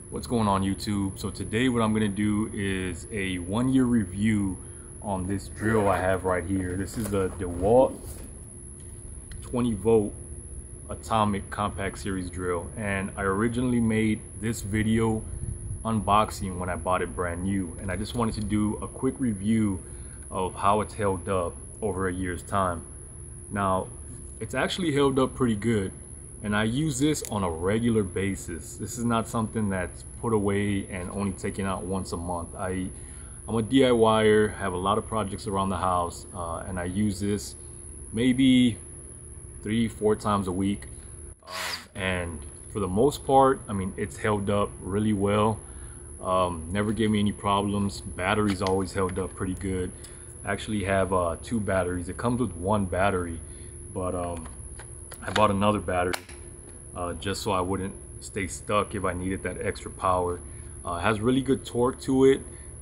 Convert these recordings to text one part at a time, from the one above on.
What's going on, YouTube? So today what I'm going to do is a 1-year review on this drill I have right here. This is the DeWalt 20 volt atomic compact series drill, and I originally made this video unboxing when I bought it brand new, and I just wanted to do a quick review of how it's held up over a year's time. Now it's actually held up pretty good, and I use this on a regular basis. This is not something that's put away and only taken out once a month. I'm a DIYer, have a lot of projects around the house, and I use this maybe 3-4 times a week. And for the most part, I mean, it's held up really well. Never gave me any problems. Batteries always held up pretty good. I actually have 2 batteries. It comes with 1 battery, but I bought another battery just so I wouldn't stay stuck if I needed that extra power. It has really good torque to it.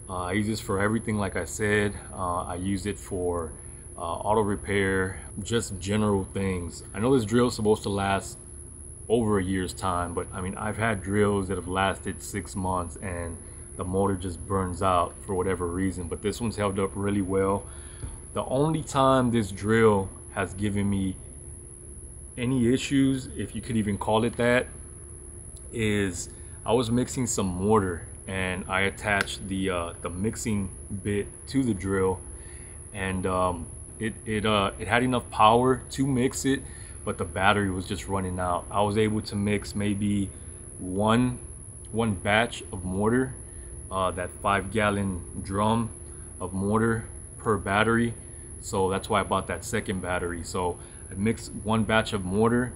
I use this for everything, like I said. I use it for auto repair, just general things. I know this drill is supposed to last over a year's time, but I mean, I've had drills that have lasted 6 months and the motor just burns out for whatever reason, but this one's held up really well. The only time this drill has given me any issues, if you could even call it that, is I was mixing some mortar and I attached the mixing bit to the drill, and it had enough power to mix it, but the battery was just running out. I was able to mix maybe one batch of mortar, that 5-gallon drum of mortar per battery. So that's why I bought that second battery. So I mixed 1 batch of mortar,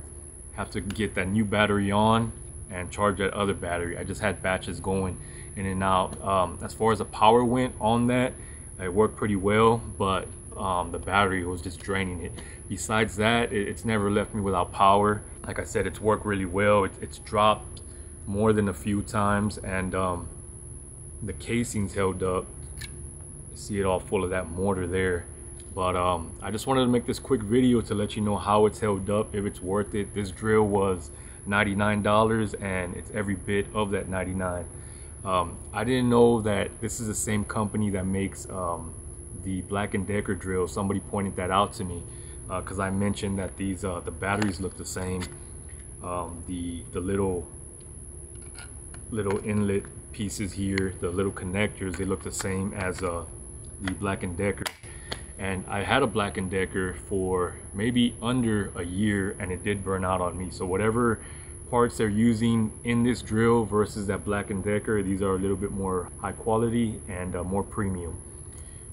have to get that new battery on and charge that other battery. I just had batches going in and out. As far as the power went on that, it worked pretty well, but the battery was just draining it. Besides that, it's never left me without power. Like I said, it's worked really well. It's dropped more than a few times, and the casing's held up. You see it all full of that mortar there. But I just wanted to make this quick video to let you know how it's held up, if it's worth it. This drill was $99 and it's every bit of that $99. I didn't know that this is the same company that makes the Black & Decker drill. Somebody pointed that out to me because I mentioned that these the batteries look the same. The little inlet pieces here, the little connectors, they look the same as the Black & Decker. And I had a Black & Decker for maybe under a year, and it did burn out on me. So whatever parts they're using in this drill versus that Black & Decker, these are a little bit more high quality and more premium.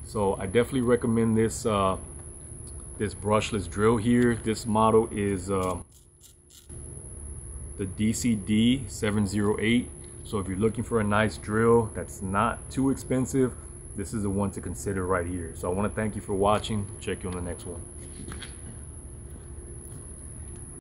So I definitely recommend this this brushless drill here. This model is the DCD 708. So if you're looking for a nice drill that's not too expensive, this is the one to consider right here. So I want to thank you for watching. Check you on the next one.